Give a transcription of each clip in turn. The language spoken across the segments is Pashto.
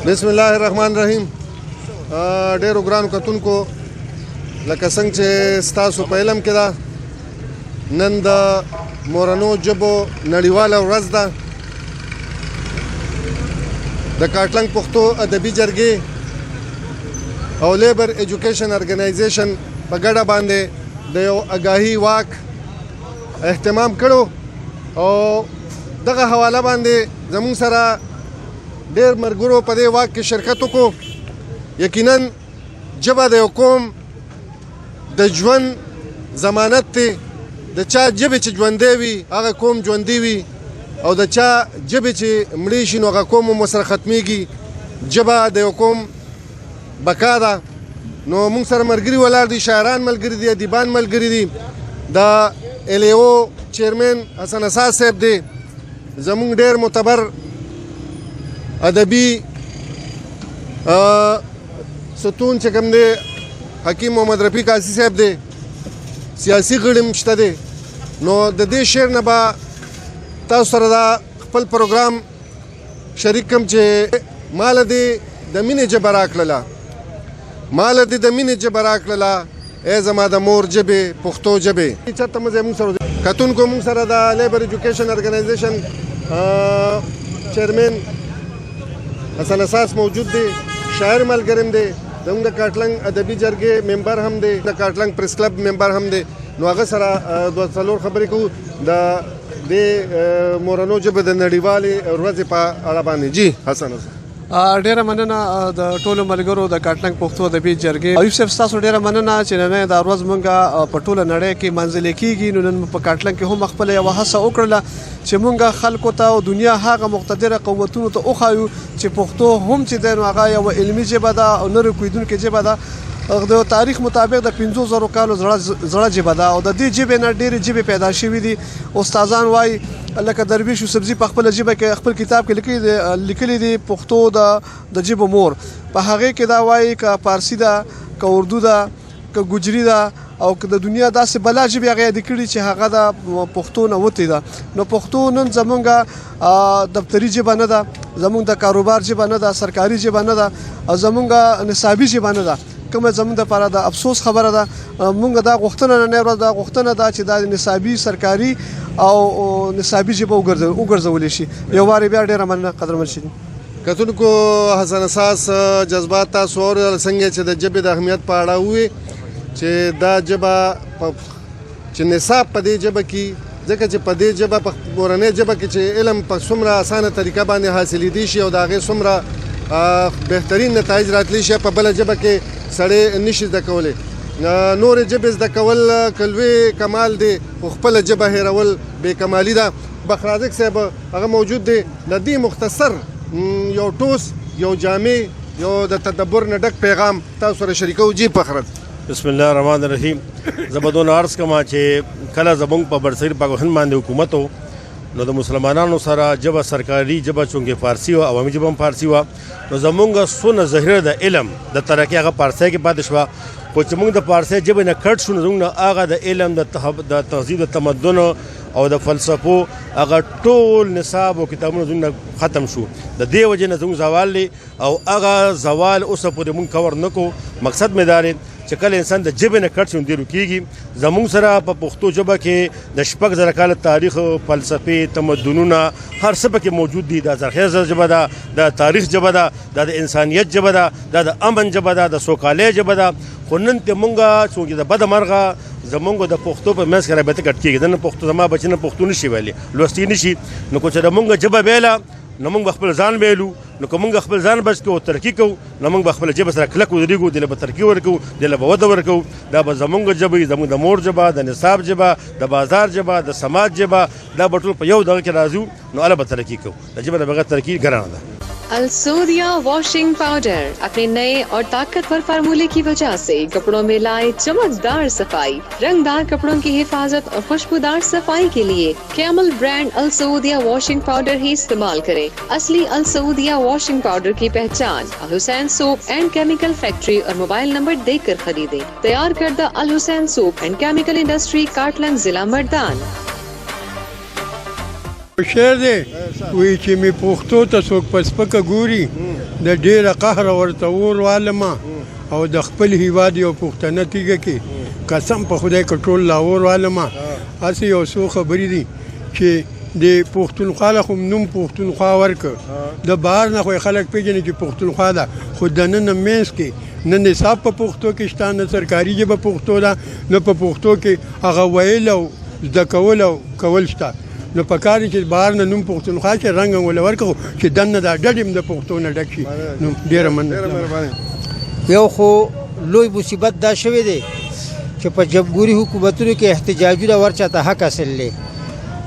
बिस्मिल्लाहिर्रहमानिर्रहीम। ډېرو ګرانو کتونکو لکه څنګه چې ستاسو په علم کې ده نن د مورنو ژبو نړیواله ورځ ده. د کاټلنګ پښتو ادبي جرګې او لیبر ایجوکیشن ارګنایزیشن په ګډه باندې د یو اګاهي واک اهتمام کړو او دغه حواله باندې زموږ سره ډېر ملګرو په دې واک کې شرکت وکړو. یقینا ژبه د یو قوم د ژوند ضمانت دی. د چا ژبې چې ژوندی وي هغه قوم ژوندی وي او د چا ژبې چې مړې شي نو هغه قوم هم ورسره ختمیږي. ژبه د یو قوم بقا ده. نو موږ سره ملګري ولاړ دي، شاعران ملګري دي، ادیبان ملګري دي. د LAO چیرمن حسن اساس صاحب دی، زموږ ډېر معتبر ادبي ستون چې کوم دی حکیم محمد رفیق قاضي صاحب دی، سیاسي غړي هم شته دی. نو د دې شعر نه به تاسو سره دا خپل پروګرام شریک کړم چې ماله دې د مینې ژبه راکړله، ماله دې د مینې ژبه راکړله ای زما د مور ژبې پښتو ژبې. چېرته مزه موږ سره کتونکو موږ سره د لیبر ایجوکیشن ارګنایزیشن چیرمن حسن اساس موجود دی، شاعر ملګریم دی، زموږ د کاټلنګ ادبي جرګې ممبر هم دی، د کاټلنګ پریس کلب ممبر هم دی. نو هغه سره دوه څلور خبرې کوو د دې مورنو ژبې د نړیوالې ورځې په اړه باندې. جی حسن ډیره مننه د ټولو ملګرو د کاټلنګ پښتو ادبي جرګې. ایوب صاحب ستاسو ډیره مننه چې نن دا ورځ مونږ په ټوله نړۍ کې منځلې کیږي. نو نن په کاټلنګ کې هم خپل یو هڅه وکړله چې مونږ خلکو ته او دنیا هغه مقتدره قوتونو ته وښایو چې پښتو هم چې دی نو هغه یو علمي ژبه ده او نه رکویدونکې ژبه ده. د تاریخ مطابق د 50,000 کالو زړه ژبه ده او د دې ژبې نه ډېرې ژبې پیدا شوي دي. استادان وایي لکه درویش یوسفزي په خپله ژبه کې خپل کتاب کې لیکلي دي پښتو د ژبو مور. په هغې کې دا وایي که پارسي ده، که اردو ده، که ګجري ده او که د دنیا داسې بلا ژبې هغه یادې کړي چې هغه د پښتو نه وتې ده. نو پښتو نن زمونږ دفتري ژبه نه ده، زمونږ د کاروبار ژبه نه ده، سرکاري ژبه نه ده او زمونږ نصابي ژبه نه ده. کومه زموږ دپاره د افسوس خبره ده. مونږ دا غوښتنه نه ورځ دا غوښتنه ده چې دا نصابي سرکاري او نصابي ژبه وګرځولی شي. یو وارې بیا ډېره مننه قدرمن شي. کتونکو حسن اساس جذبات تاسو اورېدل څنګه چې د ژبې د اهمیت په اړه ووایي چې دا ژبه چې نصاب په دې ژبه کې ځکه چې په دې ژبه په مورنۍ ژبه کې چې علم په څومره اسانه طریقه باندې حاصلېدی شي او د هغې څومره بهترین نتایج راتلی شي په بله ژبه کې سړی نشي زده کولی. نورې ژبې زده کول کلوی کمال دی خو خپله ژبه هېرول بې کمالي ده. بخرازق صاحب هغه موجود دی، د دې مختصر یو ټوس یو جامع یو د تدبر نه ډک پیغام تاسو سره شریکوو. جی فخرت بسم الله الرحمن الرحیم. زه به دونه عرض کوم چې کله زموږ په برصغیر پاکستان باندې حکومت و نو د مسلمانانو سره ژبه سرکاري ژبه چونکې فارسي وه، عوامي ژبه هم فارسي وه. نو زمونږ څونه ذخیره د علم د ترقي هغه فارسۍ کې پاتې شوه. خو چې موږ د فارسۍ ژبې نه کټ شو نو زموږ نه هغه د علم د تهذیب د تمدن او د فلسفو هغه ټول نصاب او کتابونه زموږ نه ختم شو. د دې وجې نه زموږ زوال دی او هغه زوال اوسه پورې موږ کور نه کوو. مقصد مې دا دی چې کله انسان د ژبې نه کټ شي نو ډېر کېږي. زموږ سره په پښتو ژبه کې د 6,000 کاله تاریخ، فلسفې، تمدنونه هر څه پکې موجود دي. دا زرخیزه ژبه ده، د تاریخ ژبه ده، دا د انسانیت ژبه ده، دا د امن ژبه ده، د سوکالۍ ژبه ده. خو نن ته مونږ څوک د بده مرغه زمونږ د پښتو په منځ کې رابطه کټ کېږي. نن پښتو زما بچي نه پښتو نشي ویلی، لوستی نشي. نو که چې د مونږ ژبه ویله نو موږ خپل ځان ویلو. نو که موږ خپل ځان بچ کوو ترقي کوو نو موږ به خپله ژبه سره کلک ودرېږو، دله به ترقي ورکوو، دله به وده ورکوو. دا به زمونږ ژبه وي، زمونږ د مور ژبه، د نصاب ژبه، د بازار ژبه، د سماج ژبه. دا به ټول په یو دغه کې راځو نو هله به ترقي کوو. د ژبې نه بغیر ترقي ګرانه ده. अलसूदिया washing powder अपने नए और ताकतवर फार्मूले की वजह से कपड़ों में लाए चमकदार सफाई, रंगदार कपड़ों की हिफाजत और खुशबूदार सफाई के लिए camel brand Alsudia washing powder ही इस्तेमाल करें। असली अलसूदिया वॉशिंग पाउडर की पहचान Al Hussain soap and chemical factory और मोबाइल नंबर देकर खरीदें। तैयार करदा Al Hussain soap and chemical industry, Katlang, जिला मर्दान। شعر دی وایي چې مې پښتو ته څوک په سپکه ګوري د ډېره قهره ورته اور والمه او د خپل هیواد یو پښتنه تیږه کې قسم په خدای که ټول لا اور والمه هسې یو څو خبرې دي چې د پښتونخوا له خو نوم پښتونخوا ورکړ د بهر نه خو یې خلک پېژني چې پښتونخوا ده خو دننه منځ کې نه نصاب په پښتو کې شته نه سرکاري ژبه پښتو ده نه په پښتو کې هغه ویل او زده کول او کول شته نو په کار چې بهر نه نوم پښتونخوا چې رنګ ول ورکړو چې دننه دا ډډ هم د پښتو نه ډک شي نو ډېره مننه یو خو لوی مصیبت دا شوی دی چې په جمهوري حکومتونو کې احتجاجونه ورچاته حق حاصل لې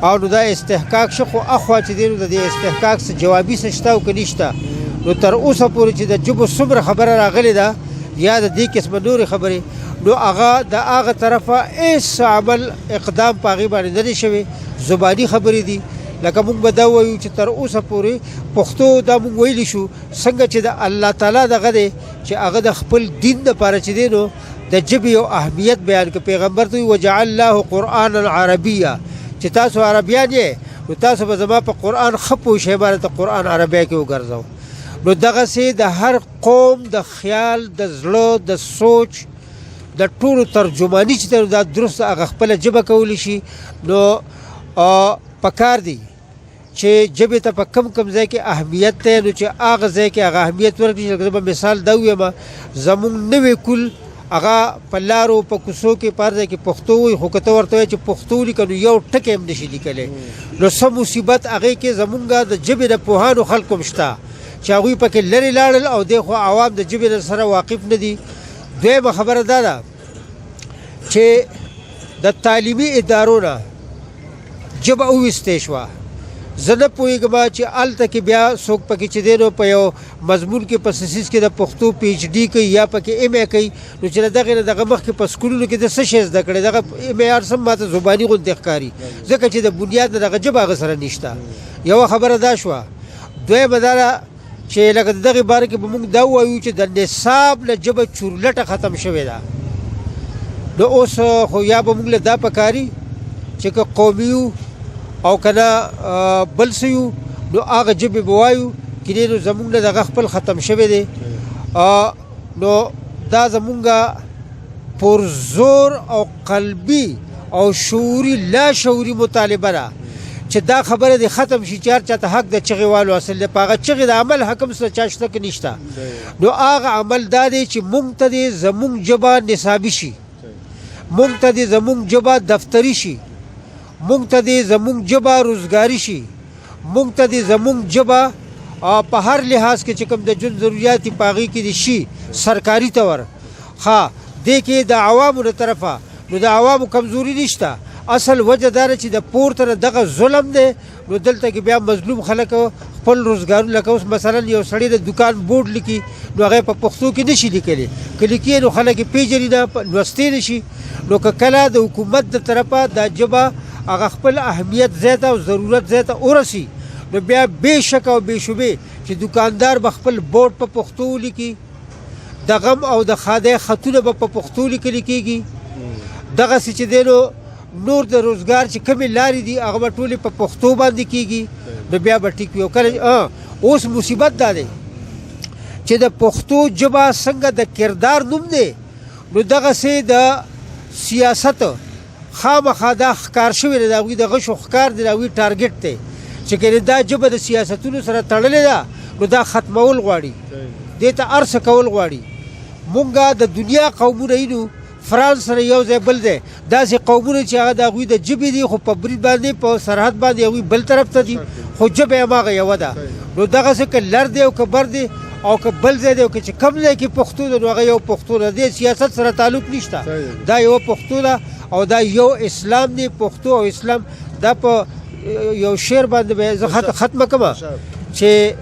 او نو دا استحقاق شو خو اخوا چې دی نو د دې استحقاق څه جوابي څه شته او که نشته نو تر اوسه پورې چې د ژبو څومره خبره راغلې ده یا د دې قسمه نورې خبرې نو هغه د هغه طرفه هېڅ عمل اقدام په هغې باندې نه دی شوی زباني خبرې دي لکه موږ به دا وایو چې تر اوسه پورې پښتو دا موږ ویلی شو څنګه چې د الله تعالی دغه دی چې هغه د خپل دین دپاره چې دی نو د ژبې یو اهمیت بیان کړ پیغمبر ته وجعلناه قرآنا عربیه چې تاسو عربیان یې نو تاسو به زما په قرآن ښه پوه شئ باندې ته قرآن عربیه کې وګرځو نو دغسې د هر قوم د خیال د زړه د سوچ د ټولو ترجماني چې دی دا درست هغه خپله ژبه کولی شي نو پکار دی چې ژبې ته په کم ځای کې اهمیت دی نو چې هغه ځای کې هغه اهمیت ورکړي لکه زه به مثال دا ویم زمونږ نوی کل هغه په لارو په کوڅو کې په هر ځای کې پښتو وایي خو که ته ورته وایې چې پښتو ولیکه نو یو ټکی هم نشي لیکلی نو څه مصیبت هغې کې زمونږ د ژبې د پوهانو خلکو هم شته چې هغوی پکې لرې لاړل او دی خو عوام د ژبې سره واقف نه دي دویمه خبره دا ده چې د تعلیمي ادارو نه ژبه وویستې شوه زه نه پوهېږم چې هلته کې بیا څوک پکې چې دی نو په یو مضمون کې په سیسیز کې د پښتو پی ایچ ډي کوي یا پکې ایم ای کوي نو چې له دغې نه دغه مخکې په سکولونو کې د څه شی زده کړی دغه ایم ای ارسم ماته زباني غوندې ښکاري ځکه چې د بنیاد نه دغه ژبه هغه سره نشته یوه خبره دا شوه دویمه دا ده چې لکه د دغې باره کې به موږ دا ووایو چې د نصاب له ژبه چورلټه ختم شوې ده نو اوس خو یا به موږ له دا پکاري چې که قومي او کنه بل څه یو نو هغه ژبې به وایو کینې نو زمونږ نه دغه خپل ختم شوی دی نو دا زمونږ پرزور او قلبي او شعوري لا شعوري مطالبه ده چې دا خبره دې ختم شي چې هر چاته حق د چغې والو اصل دی په هغه چغې د عمل حق هم څه چا شته که نشته نو هغه عمل دا دی چې مونږ ته دې زمونږ ژبه نصابي شي مونږ ته دې زمونږ ژبه دفتري شي مونږ ته دې زمونږ ژبه روزګاري شي مونږ ته دې زمونږ ژبه په هر لحاظ کې چې کوم د ژوند ضروریات دي په هغې کې دې شي سرکاري طور ښه دې کې د عوامو له طرفه نو د عوامو کمزوري نشته اصل وجه دا چې د پورته نه دغه ظلم دی نو دلته کې بیا مظلوم خلک خپل روزګارونه لکه اوس مثلا یو سړی د دکان بورډ لیکي نو هغه په پښتو کې نشي لیکلی که لیکي نو خلک یې پېژني نه لوستی نشي نو که کله د حکومت د طرفه دا ژبه هغه خپل اهمیت زیاته او ضرورت زیاته ورسي نو بیا بې شک او بې شبې چې دکاندار به خپل بورډ په پښتو ولیکي د غم او د ښادۍ خطونه به په پښتو لیکلی کېږي دغسې چې دی نو نور د روزګار چې کمې لارې دي هغه به ټولې په پښتو باندې کېږي نو بیا به ټیک وي او کله اوس مصیبت دا دی چې د پښتو ژبه څنګه د کردار نوم دی نو دغسې د سیاست خامخا دا ښکار شوی دی د هغوی د غشو ښکار دی د هغوی ټارګټ دی چې کنې دا ژبه د سیاستونو سره تړلې ده نو دا ختمول غواړي دې ته هر څه کول غواړي مونږ د دنیا قومونه یو فرانس سره یو ځای بل دی داسې قومونه چې هغه د هغوی د ژبې دي خو په برید باندې په سرحد باندې هغوی بل طرف ته دي خو ژبه یې هماغه یوه ده نو دغسې که لر دی او که بر دی او که بل ځای دی او که چې کم ځای کې پښتو ده نو هغه یو پښتو ده دې سیاست سره تعلق نشته دا یوه پښتو ده او دا یو اسلام دی پښتو او اسلام دا په یو شعر باندې به زه ختمه کړم چې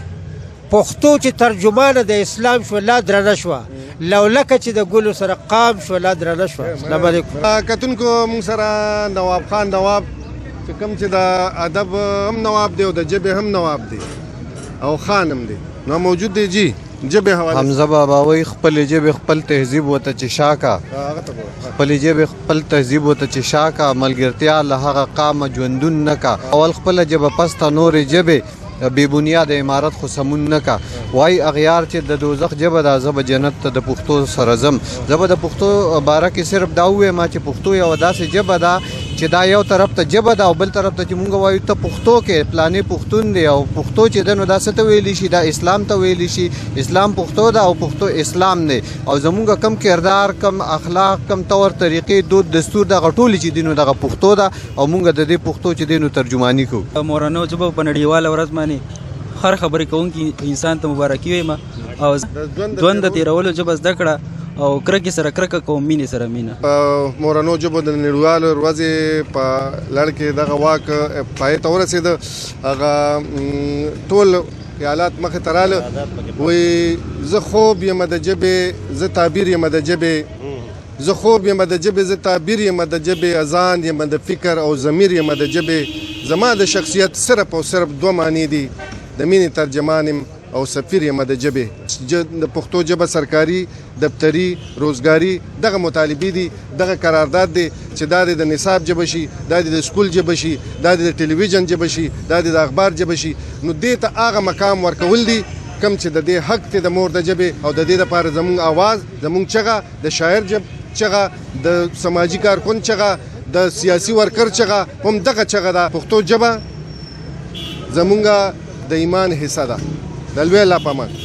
پښتو چې ترجمانه د اسلام شوه لا درنه شوه لولکه چې د ګلو سره قام شوه لا درنه شوه السلام علیکم کتونکو موږ سره نواب خان نواب چې کوم چې د ادب هم نواب دی او د ژبې هم نواب دی او خان هم دی نو موجود دی جی جبه حواله حمزه بابا وای خپل جبه خپل تهذیب وته چې شاکا هغه ته وګوره. خپل جبه خپل تهذیب وته چې شاکا ملګرتیا له هغه قام ژوندون نکا اول خپل جبه پستا نور جبه بے بنیاد امارت خو سمون نکا وای اغیار چې د دوزخ جبه د زب جنت ته د پښتو سره زم زبه د پښتو باره کې صرف دا وې ما چې پښتو یو داسې جبه ده چې دا یو طرف ته جبه ده او بل طرف ته چې مونږ وایو ته پښتو کې پلانې پښتون دی او پښتو چې دنو دا څه ته ویلی شي دا اسلام ته ویلی شي اسلام پښتو ده او پښتو اسلام دی او زمونږ کم کردار کم اخلاق کم طور طریقې دود دستور د غټول چې دینو دغه پښتو ده او مونږ د دې پښتو چې دینو ترجمانی کوو مورانو جبه په نړیواله ورځ باندې هر خبرې کوونکی انسان ته مبارکي وایم او ژوند د تیرولو جبه زده کړه او کرکې سره کرکه کوم مینې سره مینه په مورانو ژبو د نړیوالو ورځې په لړ کې دغه واک پای ته ورسېده هغه ټول ایالات مخې ته راله وایي زه خوب یم د ژبې زه تعبیر یم د ژبې زه خوب یم د ژبې زه تعبیر یم د ژبې اذان یم د فکر او ضمیر یم د ژبې زما د شخصیت صرف او صرف دوه معنی دي د مینې ترجمان یم او سفیر یم د ژبې د پښتو ژبه سرکاري دفتري روزګاري دغه مطالبې دي دغه قرارداد دی چې دا د نصاب ژبه شي دا د سکول ژبه شي دا د ټلویزیون ژبه شي دا د اخبار ژبه شي نو دې ته هغه مقام ورکول دي کم چې د دې حق ته د مور د ژبې او د دې لپاره زموږ आवाज زموږ چغه د شاعر چغه د سماجی کارکون چغه د سیاسي ورکر چغه هم دغه چغه ده پښتو ژبه زمونږ د ایمان حصہ ده د لوی الله په امان